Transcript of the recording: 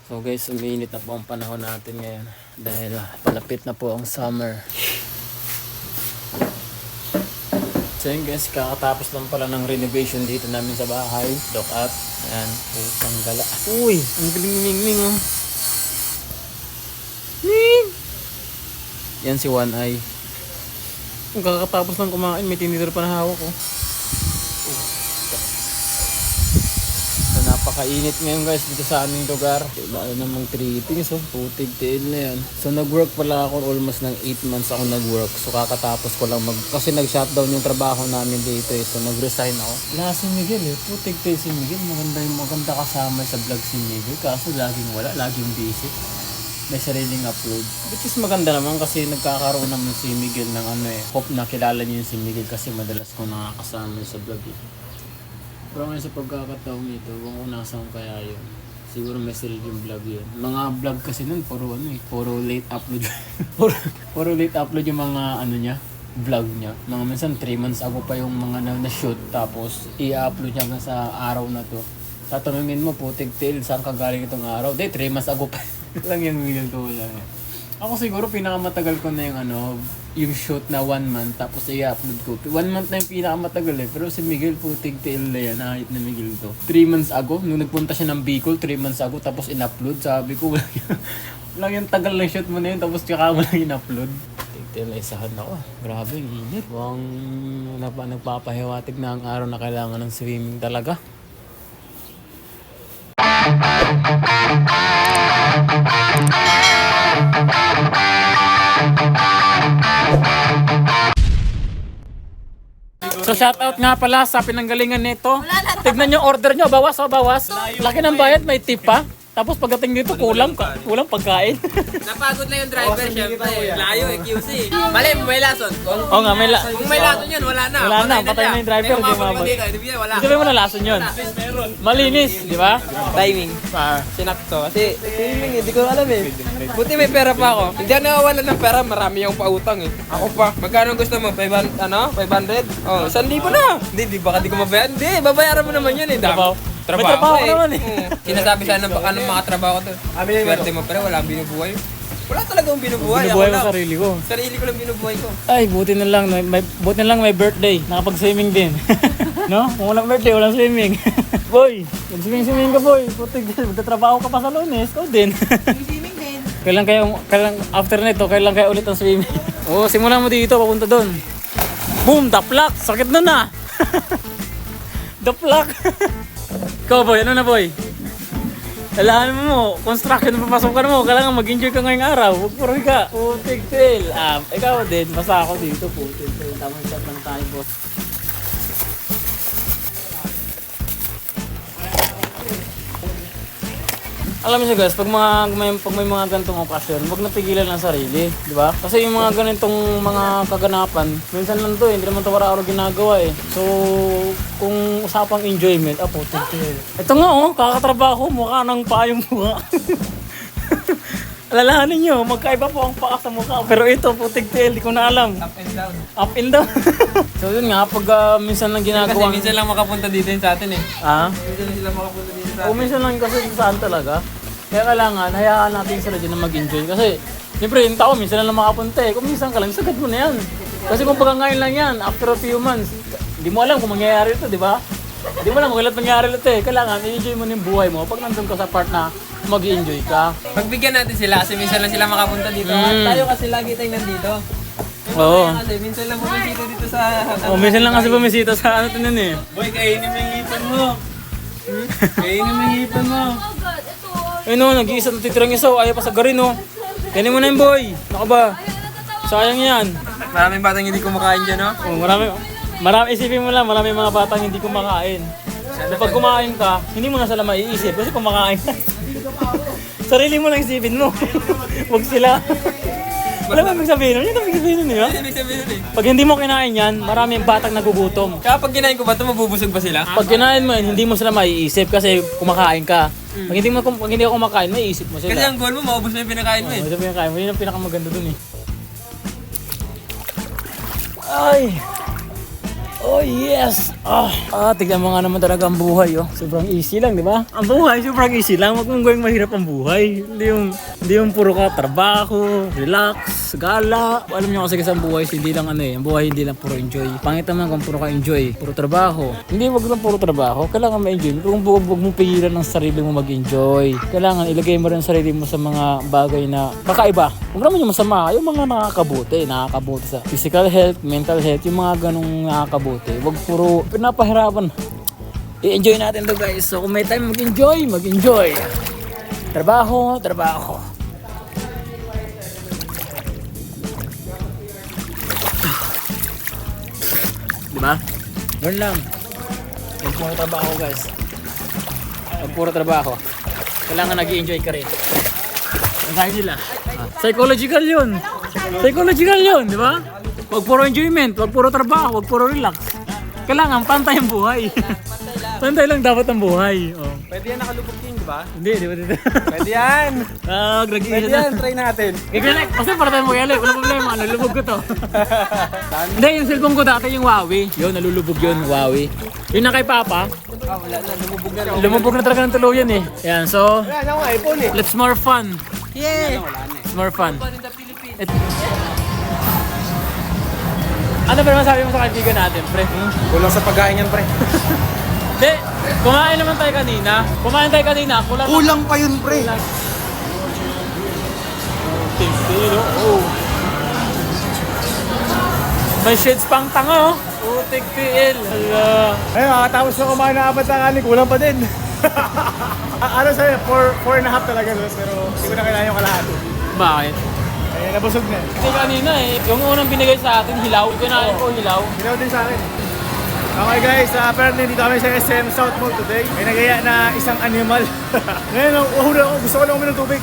So guys, umiinit na po ang panahon natin ngayon dahil palapit na po ang summer. So yun guys, kakatapos lang pala ng renovation dito namin sa bahay. Look up. Ayan, putang gala. Uy, ang galing-ning oh. Yan si One Eye. Kung kakatapos lang kumain, may tinidor pa na hawak oh. So napakainit ngayon guys dito sa aming lugar. Lalo namang treatings oh, putig tail na yan. So nag-work pala ako almost ng 8 months ako nag-work. So kakatapos ko lang kasi nag-shutdown yung trabaho namin dito eh. So nag-resign ako. Wala si Miguel eh, putig tail si Miguel. Maganda kasama sa vlog si Miguel. Kaso laging wala, laging busy. May sariling upload. Which is maganda naman kasi nagkakaroon naman si Miguel ng ano eh. Hope na kilala niyo si Miguel kasi madalas ko nakakasama sa vlog eh. Pero ngayon sa pagkakataong ito, kung nasaan kaya yun. Siguro may sariling vlog yun. Mga vlog kasi nun, puro ano eh. Puro late upload. puro late upload yung mga ano niya, vlog niya. Mga minsan 3 months ago pa yung mga na-shoot. Tapos i-upload niya sa araw na to. Tatanungin mo, putig tail, saan ka galing itong araw? Di, 3 months ago pa. lang yung Miguel ko lang eh. Ako siguro pinakamatagal ko na yung ano, yung shoot na 1 month tapos i-upload ko. 1 month na yung pinakamatagal eh. Pero si Miguel putig tail na yan, nakahit na Miguel to. 3 months ago, nung nagpunta siya ng Bicol, 3 months ago tapos in-upload. Sabi ko, walang yung tagal ng shoot mo na yun tapos tsaka mo lang in-upload. Putig tail na isahan ako. Grabe, ang init. Mukhang nagpapahiwatig na ang araw na kailangan ng swimming talaga. So shoutout nga pala sa pinanggalingan nito. Tignan nyo order nyo, bawas o bawas. Laki ng bayad, may tip pa. Tapos pagdating dito, kulang pagkain. Napagod na yung driver, syempre. Layo eh, QC. Mali, may lason. Oo nga, Kung may lason yun, wala na. Wala na, patay na yung driver. Di ba? Wala. Hindi mo na lason yun. Malinis, di ba? Timing. Sinakto. Kasi timing, hindi ko alam eh. Buti may pera pa ako. Hindi ako nawawalan ng pera, marami yung pautang eh. Ako pa. Magkano gusto mo? 500? Oh, 1,000 na. Hindi, baka di ko mabayaran. Hindi, babayaran mo naman yun eh. May trabaho ka naman eh. Sinasabi sana ng mga trabaho ko to. Swerte mo pero wala binubuhay. Wala talaga akong binubuhay. Binubuhay mo sarili ko. Sarili ko lang binubuhay ko. Ay, buti na lang may birthday. Nakapag-swimming din. No? Kung walang birthday, walang swimming. Boy, mag-swimming ka boy. Putig, magtatrabaho ka pa sa Lunes. Ikaw din. Swimming din. Kailan after nito, kailan kayo ulit ang swimming? Oo, simulan mo dito, papunta doon. Boom, daplak. Sakit na na. Daplak. Ikaw boy, ano na boy? Kailangan mo, construction na papasokan mo. Kailangan mag-enjoy ka ngayong araw. Huwag puro ka. Putig tail. Ikaw din, basta ako dito. Putig tail. Tamang shot lang tayo boss. Alam niyo guys, pag may mga ganitong okasyon, huwag napigilan ang sarili, di ba? Kasi yung mga ganitong mga kaganapan, minsan lang to eh, hindi naman to araw-araw ginagawa eh. So, kung usapang enjoyment, putik tail. Ito nga oh, kakatrabaho, mukha ng payong mukha. Alalahanin nyo, magkaiba po ang paa sa mukha. Pero ito, putik tail, di ko na alam. Up and down. Up and down. So yun nga, pag minsan lang ginagawa. Kasi minsan lang makapunta dito yun sa atin eh. Minsan lang sila makapunta dito sa O minsan lang kasi saan talaga. Kaya kailangan, hayaan natin sila dyan na mag-enjoy. Kasi, siyempre yung tao, minsan lang makapunta eh. Kung minsan ka lang, sagad mo na yan. Kasi kung pagkangayon lang yan, after a few months, hindi mo alam kung mangyayari ito, di ba? Hindi mo alam kung kailan mangyayari ito eh. Kailangan, i-enjoy mo yung buhay mo pag nandun ka sa part na mag-enjoy ka. Pagbigyan natin sila kasi minsan lang sila makapunta dito. Tayo kasi lagi tayong nandito. Oo. Kasi minsan lang bumisita dito sa... Minsan lang kasi bumisita sa ano ito nun eh. Boy, kainin mo yung ipon mo. Kainin mo yung ipon mo. Ayun o, nag-iisa natitirang isaw, ayaw pa sa garin o. Kainin mo na yun boy. Naka ba? Sayang yan. Maraming batang hindi kumakain dyan, no? Marami isipin mo lang, maraming mga batang hindi kumakain. Kapag kumain ka, hindi mo na sila maiisip kasi kumakain ka. Sarili mo lang isipin mo. Huwag sila. Alam mo ibig sabihin nun? Yun ang ibig sabihin nun, di ba? Ibig sabihin eh. Pag hindi mo kinain yan, maraming batang nagugutom. Kaya pag kinain ko ba ito, mabubusog ba sila? Pag kinain mo yan, hindi mo sila maiisip kasi kumakain ka. Pag hindi ka kumakain, maiisip mo sila. Kasi ang goal mo, maubos na yung pinakain mo eh. Ito pinakain mo, yun ang pinakamaganda dun eh. Ay! Oh yes! Tignan mo nga naman talaga ang buhay, oh. Sobrang easy lang, di ba? Ang buhay, sobrang easy lang. Huwag mong gawing mahirap ang buhay. Hindi yung puro ka trabaho, relax, gala. Alam niyo kasi ang buhay, hindi lang ano eh. Ang buhay hindi lang puro enjoy. Pangit naman kung puro ka enjoy, puro trabaho. Hindi, wag lang puro trabaho. Kailangan ma-enjoy. Kung huwag mong pigilan ng sarili mo mag-enjoy. Kailangan ilagay mo rin ang sarili mo sa mga bagay na kakaiba. Huwag naman yung masama, yung mga nakakabuti sa physical health, mental health, yung mga ganong nakakabuti. Huwag puro pinapahirapan. I-enjoy natin to guys. So kung may time mag-enjoy. Trabaho. Diba? Ganun lang. Huwag puro trabaho guys. Huwag puro trabaho. Kailangan nag-i-enjoy ka rin. Ang kaya nila. Psychological yun, di ba? Huwag puro enjoyment, huwag puro trabaho, huwag puro relax. Kailangan pantay ang buhay. Pantay lang dapat ang buhay. Oh. Pwede yan nakalubog din, di ba? Hindi, di ba dito? Pwede yan! Nag-iisa Pwede na. yan, try natin. Gagalek, kasi para tayo mag-alek, wala problema, nalulubog ko to. Hindi, yung cellphone ko dati yung Huawei. Yun, nalulubog yun, Huawei. Yun na kay Papa. Wala na, lumubog na rin. Lumubog na talaga ng tuluyan eh. Yan, so, Wala na akong iPhone eh. let's more fun. Yeah! It's more fun. Ano ba naman sabi mo sa kaibigan natin, pre? Kulang sa pagkain yan, pre. Hindi, kumain naman tayo kanina. Kulang pa yun, pre. Oh. May shades pang tanga, oh. Putik PL. Hala. Ayun, tapos na kumain na apat na kanin, kulang pa din. Ano sa'yo, 4.5 talaga, Luz, pero hindi ko na kailangan yung kalahati. Bakit? Eh, nabusog na. Kasi kanina eh, yung unang binigay sa atin, hilaw. Kinain ko hilaw. Ginaw din sa akin. Okay guys, apparently dito kami sa SM South Mall today. May nagaya na isang animal. Ngayon, gusto ko lang uminom ng tubig.